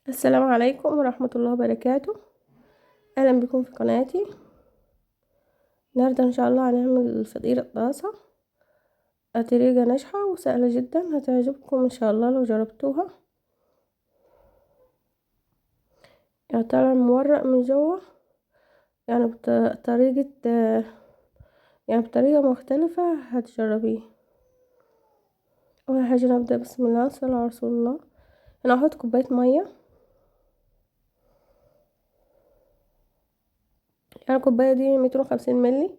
السلام عليكم ورحمة الله وبركاته. اهلا بكم في قناتي. النهارده ان شاء الله هنعمل فطيرة طاسة، طريقة ناجحة وسهلة جدا هتعجبكم ان شاء الله لو جربتوها. يعني طالع مورق من جوه، يعني بطريقة يعني بطريقة مختلفة هتجربيه. اول حاجة نبدأ بسم الله صلى على رسول الله. انا هحط كوباية مية، يعني الكوباية دي 250 ملي.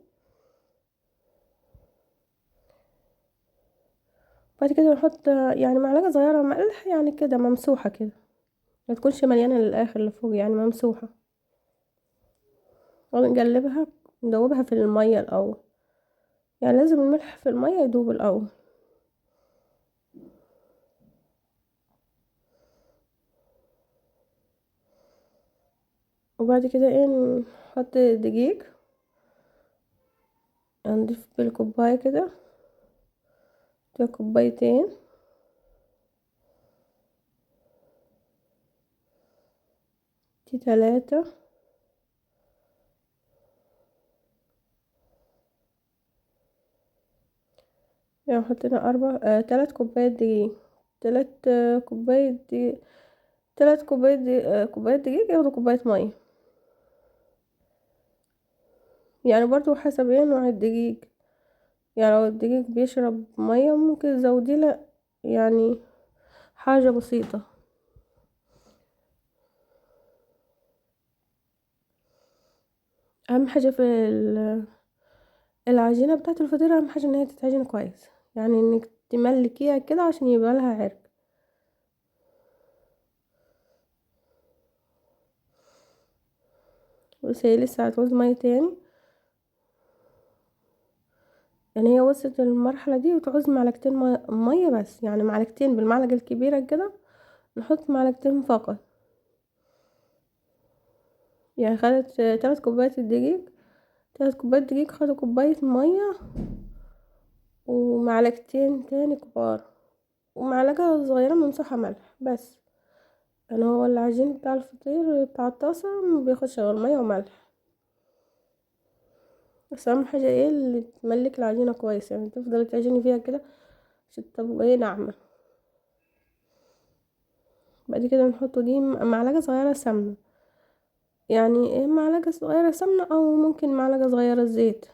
بعد كده نحط يعني معلقة صغيرة ملح، يعني كده ممسوحة كده، ما تكونش مليانة للاخر لفوق، يعني ممسوحة. ونقلبها ندوبها في المية الاول، يعني لازم الملح في المية يدوب الاول. وبعد كده نحط دقيق، نضيف بالكوباية كده، كوبايتين. دي 3. يعني حطينا 3 كوبايات دقيق. 3 كوباية دقيق. 3 كوبايات دقيق ياخدوا كوباية مية، يعني برضو حسب نوع الدقيق. يعني لو الدقيق بيشرب مية ممكن تزودي له، يعني حاجة بسيطة. اهم حاجة في العجينة بتاعة الفطيرة، اهم حاجة ان هي تتعجن كويس، يعني انك تملكيها كده عشان يبقى لها عرق. بس هي لسه هتعوز مية تاني، يعني هي وصلت المرحلة دي وتعوز معلقتين مية بس، يعني معلقتين بالمعلقة الكبيرة كده، نحط معلقتين فقط. يعني خدت 3 كوبايات الدقيق. 3 كوبايات دقيق خدوا كوباية مية ومعلقتين تاني كبار، ومعلقة صغيرة ممسوحة ملح بس. يعني هو العجين بتاع الفطير بتاع الطاسة مبياخدش غير مية وملح. بس اهم حاجة اللي تملك العجينة كويس، يعني تفضل تعجني فيها كده عشان تبقى ناعمة. بعد كده نحط دي معلقة صغيرة سمنة، يعني معلقة صغيرة سمنة او ممكن معلقة صغيرة زيت.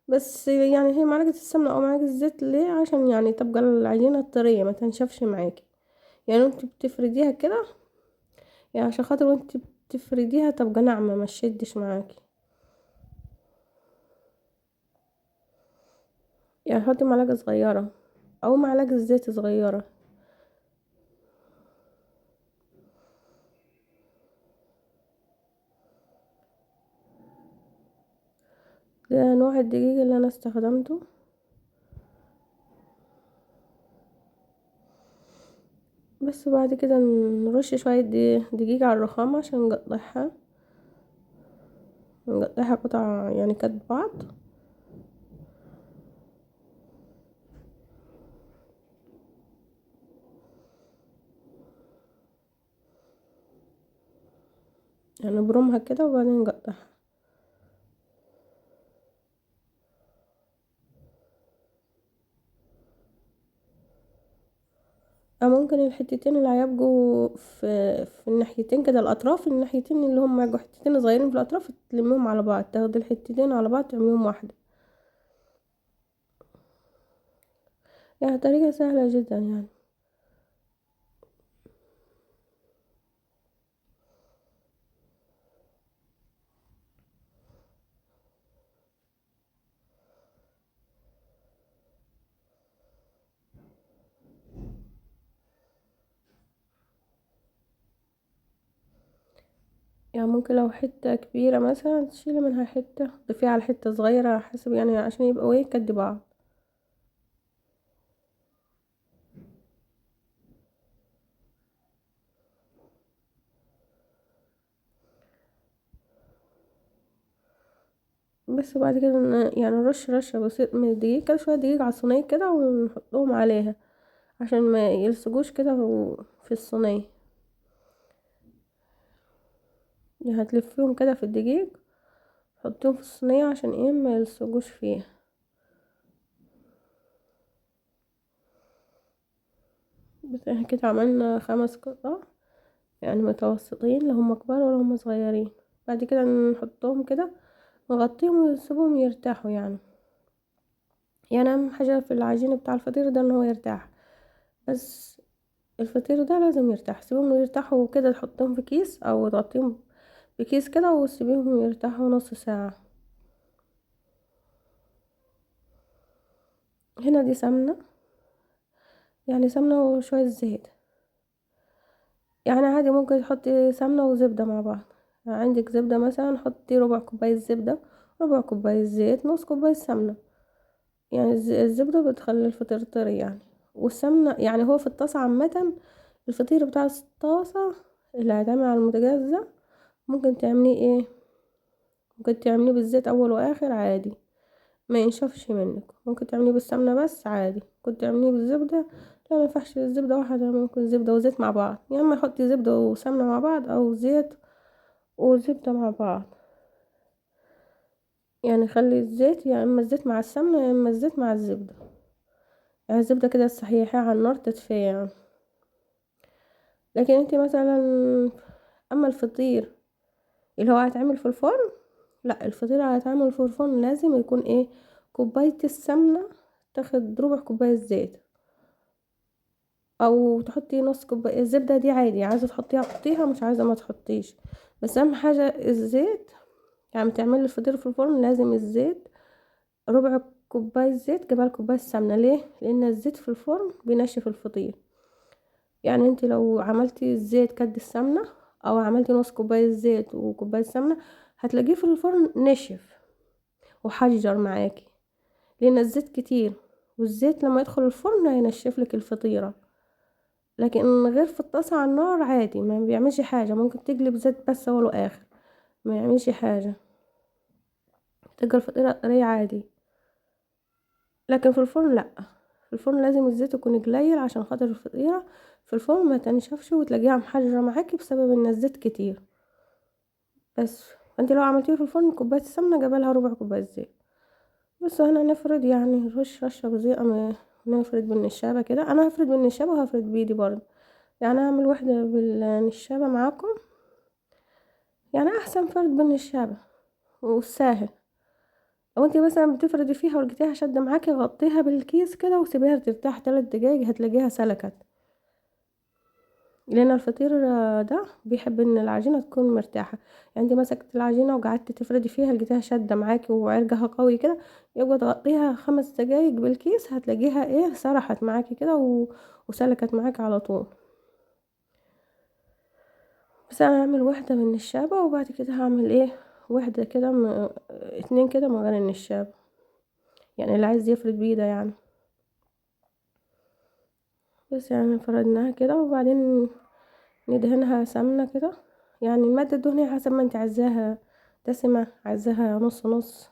بس يعني هي معلقة السمنة او معلقة الزيت ليه؟ عشان يعني تبقى العجينة طرية ما تنشفش معاكي. يعني انت بتفرديها كده، يعني عشان خاطر وانت بتفرديها تبقى ناعمة ما تشدش معاكي. يعني حطي معلقة صغيرة او معلقة زيت صغيرة. ده نوع الدقيق اللي انا استخدمته. بس بعد كده نرش شوية دقيق على الرخامة عشان نقطعها قطع يعني قد بعض. يعني نبرمها كده وبعدين نقطعها. او ممكن الحتتين اللي هيبقوا في الناحيتين كده، الاطراف الناحيتين اللي هم هيبقوا حتتين صغيرين في الاطراف تلميهم على بعض، تاخدي الحتتين على بعض تعمليهم واحدة. يعني طريقة سهلة جدا يعني. يعني ممكن لو حتة كبيرة مثلا تشيلي منها حتة تضيفيها على حتة صغيرة على حسب، يعني عشان يبقوا قد بعض. بس بعد كده يعني نرش رشة بسيط من الدقيق كده، شوية دقيق على الصينية كده ونحطهم عليها عشان ما يلصقوش كده في الصينية. هتلفيهم كده في الدقيق، حطيهم في الصينية عشان ايه ما يلصقوش فيها. بس احنا كده عملنا 5 قطع، يعني متوسطين، لا هم كبار ولا هم صغيرين. بعد كده نحطهم كده، نغطيهم ونسيبهم يرتاحوا يعني اهم حاجة في العجين بتاع الفطير ده ان هو يرتاح. بس الفطير ده لازم يرتاح، سيبهم يرتاحوا كده، تحطهم في كيس او تغطيهم بكيس كده وتسيبيهم يرتاحوا نص ساعة. هنا دي سمنة، يعني سمنة وشوية زيت. يعني عادي ممكن تحطي سمنة وزبدة مع بعض. يعني عندك زبدة مثلا، حطي ربع كوباية زبدة، ربع كوباية زيت، نص كوباية سمنة. يعني الزبدة بتخلي الفطير طري يعني. والسمنة يعني هو في الطاسة عامة، الفطير بتاع الطاسة اللي هتعمل على البوتاجاز ده، ممكن تعمليه ايه، ممكن تعمليه بالزيت اول واخر عادي، ما ينشفش منك. ممكن تعمليه بالسمنة بس عادي، ممكن تعمليه بالزبدة. لا ما ينفعش الزبدة واحدة، ممكن زبدة وزيت مع بعض. يا اما حطي زبدة وسمنة مع بعض، او زيت وزبدة مع بعض. يعني خلي الزيت، يا اما الزيت مع السمنة، يا اما الزيت مع الزبدة. يعني الزبدة كده تسيحيها على النار تدفيها يعني. لكن انت مثلا، اما الفطير اللي هو هيتعمل في الفرن، لا الفطير اللي هيتعمل في الفرن لازم يكون ايه، كوباية السمنة تاخد ربع كوباية زيت، او تحطي نص كوباية. الزبدة دي عادي، عايزة تحطيها حطيها، مش عايزة ما تحطيش. بس اهم حاجة الزيت. يعني تعملي الفطير في الفرن لازم الزيت ربع كوباية زيت جنب كوباية سمنة. ليه؟ لان الزيت في الفرن بينشف الفطير. يعني انت لو عملتي الزيت قد السمنة، او عملتي نص كوباية زيت وكوباية سمنة، هتلاقيه في الفرن نشف وحجر معاكي، لان الزيت كتير، والزيت لما يدخل الفرن هينشف لك الفطيرة. لكن غير في الطاسة على النار عادي، ما بيعملش حاجة. ممكن تقلب زيت بس اول واخر، ما يعملش حاجة، تبقى الفطيرة طرية عادي. لكن في الفرن لا، في الفرن لازم الزيت يكون قليل عشان خاطر الفطيرة في الفرن ما تنشفش وتلاقيها محجرة معاكي بسبب ان الزيت كتير. بس انت لو عملتيه في الفرن كوباية السمنة جابلها ربع كوباية زيت. بس هنا نفرد يعني نرش رشة بسيطة نفرد بالنشابة كده. انا هفرد بالنشابة وهفرد بايدي برضه. يعني اعمل واحدة بالنشابة معاكم، يعني احسن فرد بالنشابة والسهل. لو انت مثلا بتفردي فيها ولقيتيها شادة معاكي، غطيها بالكيس كده وسيبيها ترتاح 3 دقايق، هتلاقيها سلكت. لان الفطير ده بيحب ان العجينة تكون مرتاحة. يعني انت مسكت العجينة وقعدت تفردي فيها لقيتيها شادة معاكي وعرقها قوي كده، يبقى تغطيها 5 دقايق بالكيس، هتلاقيها ايه سرحت معاكي كده وسلكت معاكي على طول. بس انا هعمل واحدة من النشابة، وبعد كده هعمل ايه، واحدة كده 2 كده من غير النشابة، يعني اللي عايز يفرد بيه ده يعني. بس يعني فردناها كده، وبعدين ندهنها سمنة كده. يعني المادة الدهنية حسب ما انت عايزاها، دسمة عايزاها نص نص،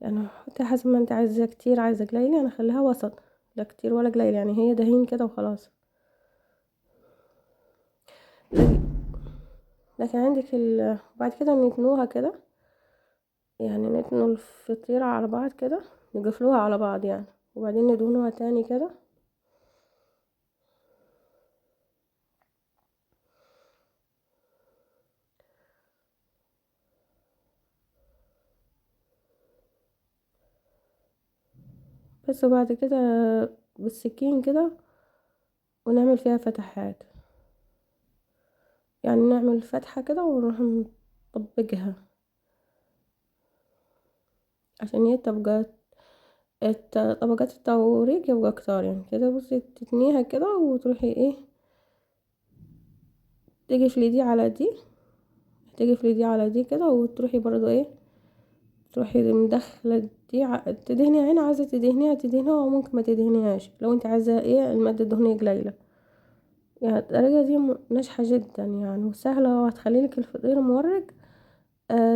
يعني حطي حسب ما انت عايزاها كتير عايزة قليل، يعني خليها وسط، لا كتير ولا قليل، يعني هي دهين كده وخلاص. لكن عندك بعد كده نتنوها كده، يعني نتنوا الفطيرة على بعض كده، نقفلوها على بعض يعني، وبعدين ندهنوها تاني كده. بس وبعد كده بالسكين كده، ونعمل فيها فتحات. يعني نعمل فتحة كده ونروح نطبقها عشان هي تبقى طبقات التوريق يبقى كتار يعني كده. بصي تتنيها كده وتروحي ايه، تقفلي دي على دي، تقفلي دي على دي كده، وتروحي برضو ايه، تروحي مدخلة دي تدهنيها هنا. عايزة تدهنيها وممكن ما تدهنيهاش لو انت عايزة ايه المادة الدهنية قليلة. يعني الطريقة دي ناجحة جدا يعني وسهلة، وهتخليلك الفطير مورق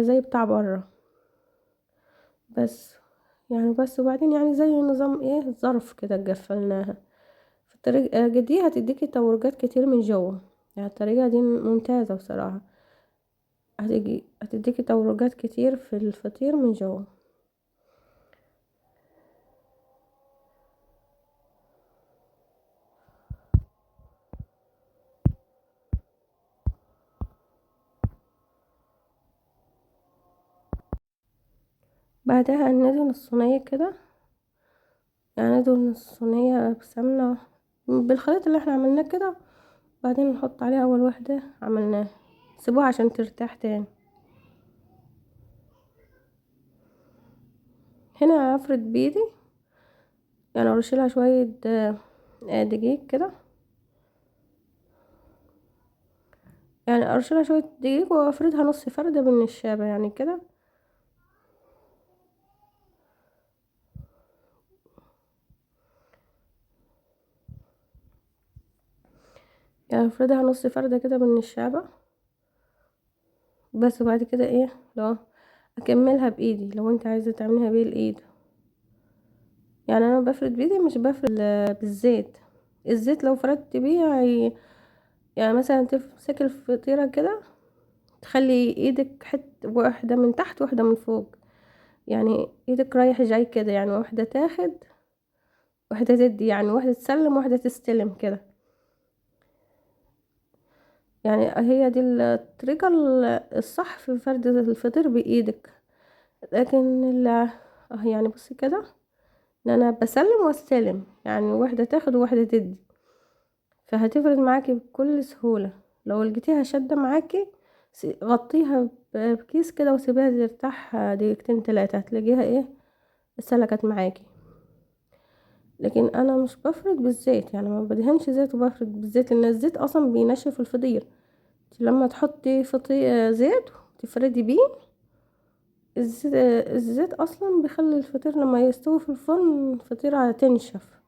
زي بتاع بره. بس يعني بس وبعدين يعني زي نظام ايه ظرف كده قفلناها. في الطريقة دي هتديكي تورجات كتير من جوه. يعني الطريقة دي ممتازة بصراحة. هتديكي تورجات كتير في الفطير من جوه. بعدها ندهن الصينية كده، يعني ندهن الصينية بسمنة بالخليط اللي احنا عملناه كده، بعدين نحط عليها اول واحدة عملناها، سيبوها عشان ترتاح تاني. هنا افرد بايدي، يعني ارشلها شوية دقيق كده، يعني ارشلها شوية دقيق وافردها نص فردة بالنشابة يعني كده. يعني افردها نص فردة كده بالنشابة بس. وبعد كده ايه، لو اكملها بايدي لو انت عايزة تعملها بالايد، يعني انا بفرد بايدي مش بفرد بالزيت. الزيت لو فردت بيه يعني مثلا تمسك الفطيرة كده، تخلي ايدك واحدة من تحت واحدة من فوق، يعني ايدك رايح جاي كده، يعني واحدة تاخد واحدة تدي، يعني واحدة تسلم واحدة تستلم كده. يعني هي دي الطريقة الصح في فرد الفطير بإيدك. لكن يعني بصي كده، ان انا بسلم واستلم، يعني واحدة تاخد وواحدة تدي، فهتفرد معاكي بكل سهولة. لو لقيتيها شادة معاكي غطيها بكيس كده وسيبيها ترتاح دقيقتين 3، هتلاقيها ايه سلكت معاكي. لكن انا مش بفرد بالزيت، يعني ما بدهنش زيت وبفرد بالزيت، لان الزيت اصلا بينشف الفطير. لما تحطي زيت تفردي بيه، الزيت اصلا بيخلي الفطير لما يستوي في الفرن الفطيرة تنشف،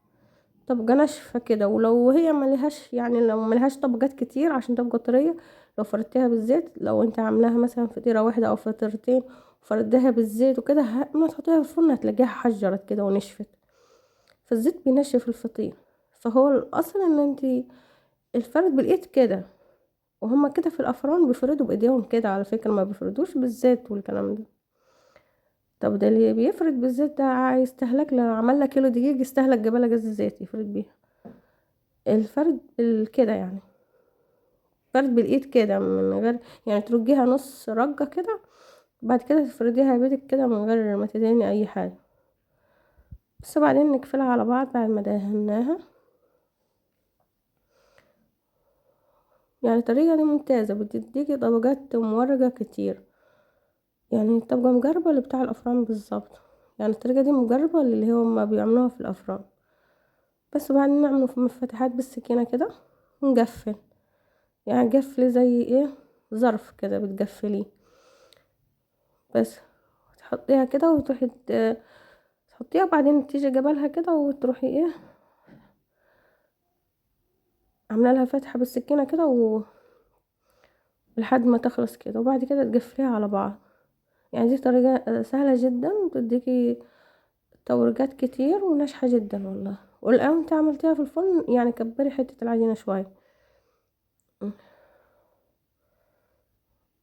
تبقى ناشفة كده. ولو هي ملهاش، يعني لو ملهاش طبقات كتير عشان تبقى طرية، لو فردتها بالزيت، لو انت عاملاها مثلا فطيرة واحدة او فطيرتين وفردها بالزيت وكده، ما تحطيها في الفرن هتلاقيها حجرت كده ونشفت، فالزيت بينشف الفطير. فهو الاصل ان انت الفرد بالايد كده، وهما كده في الافران بيفردوا بايديهم كده على فكرة، ما بيفردوش بالزيت والكلام ده. طب ده اللي بيفرد بالزيت ده يستهلك، لو عمل لك كيلو دقيق يستهلك جبالة جاز الزيت يفرد بيها. الفرد كده يعني فرد بالايد كده من غير، يعني ترجيها نص رجة كده، بعد كده تفرديها بيدك كده من غير ما تدهني اي حاجة. بس بعدين نقفلها على بعض بعد ما دهناها. يعني الطريقة دي ممتازة، بتديكي طبقات مورقة كتير، يعني تبقى مجربة اللي بتاع الافران بالظبط. يعني الطريقة دي مجربة اللي هما بيعملوها في الافران. بس بعدين نعمل مفتحات بالسكينة كده ونقفل، يعني قفل زي ايه، ظرف كده بتقفليه بس. تحطيها كده وتروحي تحطيها، بعدين تيجي جبلها كده وتروحي ايه عامله لها فتحه بالسكينه كده لحد ما تخلص كده، وبعد كده تقفليها على بعض. يعني دي طريقه سهله جدا وتديكي تورجات كتير وناجحه جدا والله. والان انت عملتيها في الفرن، يعني كبري حته العجينه شويه،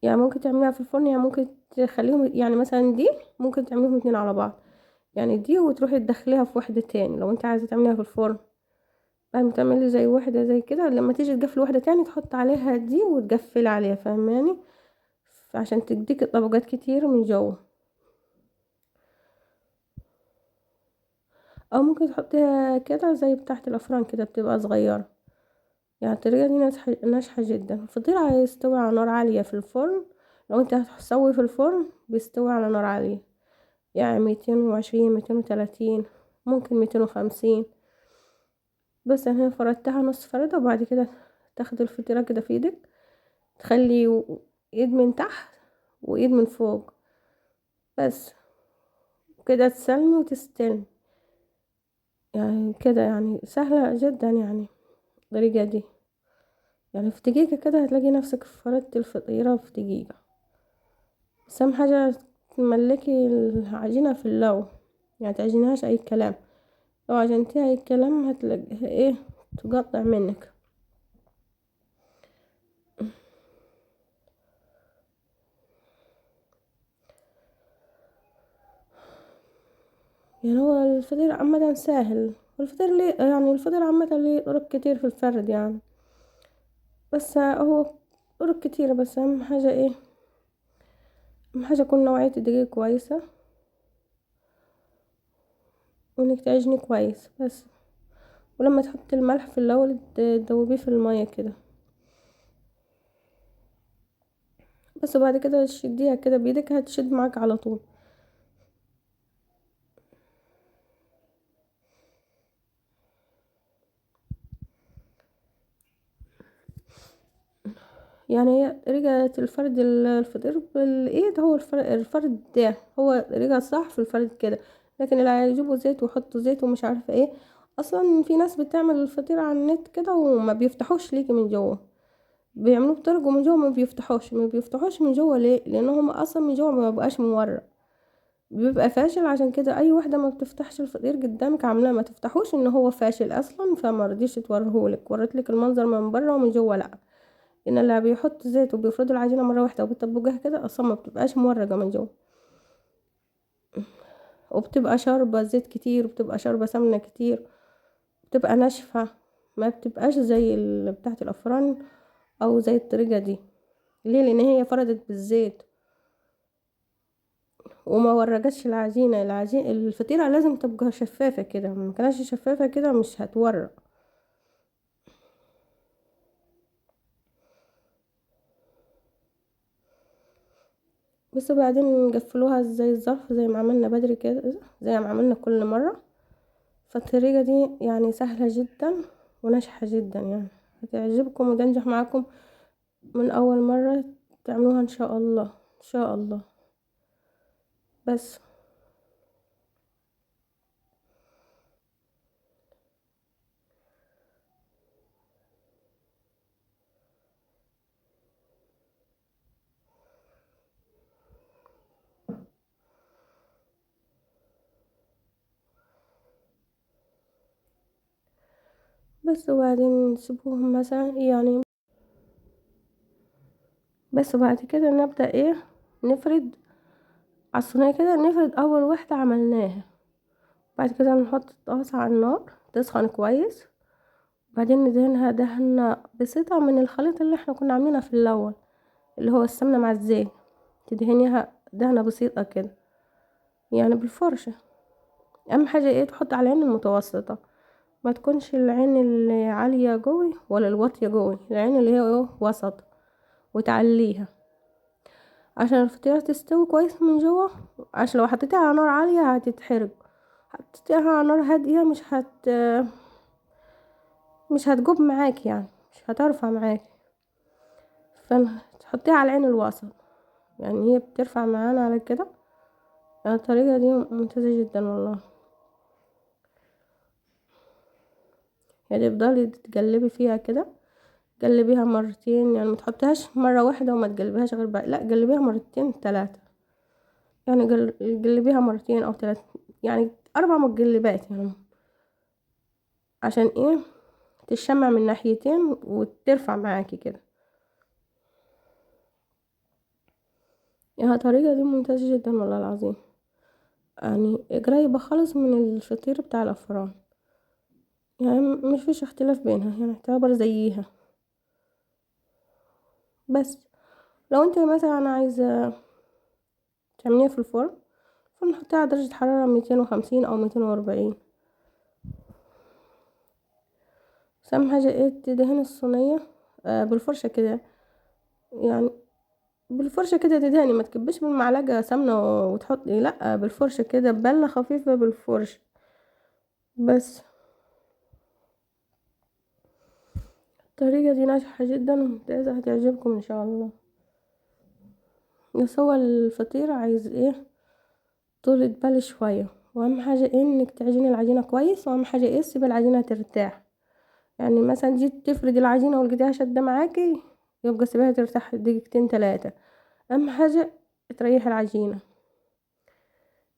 يعني ممكن تعمليها في الفرن، يعني ممكن تخليهم، يعني مثلا دي ممكن تعمليهم اتنين على بعض، يعني دي وتروحي تدخليها في واحده تاني لو انت عايزه تعمليها في الفرن. بعد ما تعملي زي واحدة زي كده، لما تيجي تقفل واحدة تاني تحط عليها دي وتقفل عليها، فاهماني؟ عشان تديك طبقات كتير من جوه. او ممكن تحطيها كده زي بتاعة الافران كده بتبقى صغيرة. يعني الطريقة دي ناجحة جدا. الفطير هيستوي على نار عالية في الفرن، لو انت هتسوي في الفرن بيستوي على نار عالية، يعني 220 230 ممكن 250. بس انا فردتها نص فردة، وبعد كده تاخد الفطيرة كده في ايدك، تخلي ايد من تحت وايد من فوق بس، كده تسلمي وتستلمي. يعني كده يعني سهلة جدا يعني الطريقة دي. يعني في دقيقة كده هتلاقي نفسك فردت الفطيرة في دقيقة. بس اهم حاجة تملكي العجينة في اللو، يعني تعجنيهاش اي كلام. لو عجنتيها اي كلام هتلاقيها ايه تقطع منك. يعني هو الفطير عامة سهل، والفطير ليه يعني الفطير عامة ليه طرق كتير في الفرد يعني. بس هو طرق كتيرة، بس اهم حاجة ايه، اهم حاجة يكون نوعية الدقيق كويسة، وانك تعجني كويس بس. ولما تحط الملح في الاول تدوبيه في المية كده بس، وبعد كده تشديها كده بايدك هتشد معاك على طول. يعني هي طريقة الفرد الفطير بالايد، هو الفرد ده هو طريقة صح في الفرد كده. لكن اللي هيجيبوا زيت ويحطوا زيت ومش عارفة ايه، اصلا في ناس بتعمل الفطير على النت كده وما بيفتحوش ليكي من جوه، بيعملوه بطرق ومن جوه ما بيفتحوش من جوه. ليه؟ لانهم اصلا من جوه ما بقاش مورق، بيبقى فاشل. عشان كده اي واحده ما بتفتحش الفطير قدامك عاملاه ما تفتحوش ان هو فاشل اصلا، فما رضيش توريهولك، وريتلك المنظر من بره ومن جوه لا. ان اللي بيحط زيت وبيفردوا العجينه مره واحده وبيطبقوها كده اصلا ما بتبقاش مورقه من جوه، وبتبقى شاربه زيت كتير وبتبقى شاربه سمنه كتير، بتبقى ناشفه، ما بتبقاش زي بتاعه الافران او زي الطريقه دي. ليه؟ لان هي فردت بالزيت وما ورقتش العجينه الفطيره لازم تبقى شفافه كده، ما كانش شفافه كده مش هتورق. بس بعدين نقفلوها زي الظرف زي ما عملنا بدري كده، زي ما عملنا كل مرة. فالطريقة دي يعني سهلة جدا وناجحة جدا، يعني هتعجبكم وتنجح معاكم من أول مرة تعملوها إن شاء الله، إن شاء الله. بس بس وبعدين نسيبوهم مثلا يعني. بس وبعد كده نبدأ ايه، نفرد على الصينية كده، نفرد أول واحدة عملناها. بعد كده نحط الطاسة على النار تسخن كويس، بعدين ندهنها دهنة بسيطة من الخليط اللي احنا كنا عاملينها في الأول، اللي هو السمنة مع الزيت. تدهنيها دهنة بسيطة كده يعني بالفرشة. أهم حاجة ايه، تحط على العين المتوسطة، ما تكونش العين العالية قوي ولا الواطية قوي، العين اللي هي ايه وسط، وتعليها عشان الفطيرة تستوي كويس من جوه. عشان لو حطيتها على نار عالية هتتحرق، حطيتها على نار هادية مش هتجوب معاك يعني، مش هترفع معاك. فتحطيها على العين الوسط، يعني هي بترفع معانا على كده. يعني الطريقة دي ممتازة جدا والله. يعني تفضلي تقلبي فيها كده، قلبيها مرتين، يعني ما تحطيهاش مرة واحدة وما تقلبيهاش غير بقى، لا قلبيها مرتين ثلاثة. يعني قلبيها مرتين او ثلاثة، يعني 4 مقلبات يعني. عشان ايه؟ تشمع من ناحيتين وترفع معاكي كده. يعني الطريقة دي ممتازة جدا والله العظيم، يعني قريبة خالص من الفطير بتاع الأفران، يعني مش فيش اختلاف بينها، يعني تعتبر زيها. بس لو انت مثلا عايزة تعمليها في الفرن، فنحطها على درجة حرارة 250 أو 240. بس أهم حاجة ايه، تدهني الصينية بالفرشة كده، يعني بالفرشة كده تدهني، ما تكبش بالمعلقة سمنة وتحطي، لا بالفرشة كده ببلة خفيفة بالفرشة بس. الطريقة دي ناجحة جدا وممتازة، هتعجبكم ان شاء الله. بس هو الفطير عايز ايه، طولة بال شوية، واهم حاجة ايه انك تعجني العجينة كويس، واهم حاجة ايه تسيبي العجينة ترتاح. يعني مثلا جيت تفردي العجينة ولقيتيها شادة معاكي، يبقى سيبيها ترتاح دقيقتين 3. اهم حاجة تريح العجينة.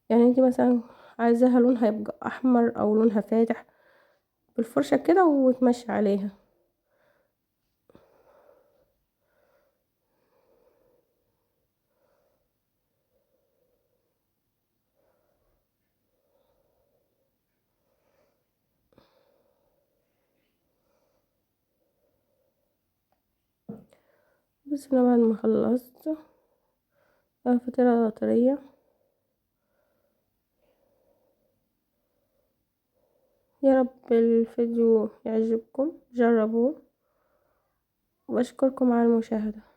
يعني انت مثلا عايزاها لونها يبقى احمر او لونها فاتح، بالفرشة كده وتمشي عليها. بس انا بعد ما خلصت فطيرة طرية. يا رب الفيديو يعجبكم، جربوه واشكركم على المشاهدة.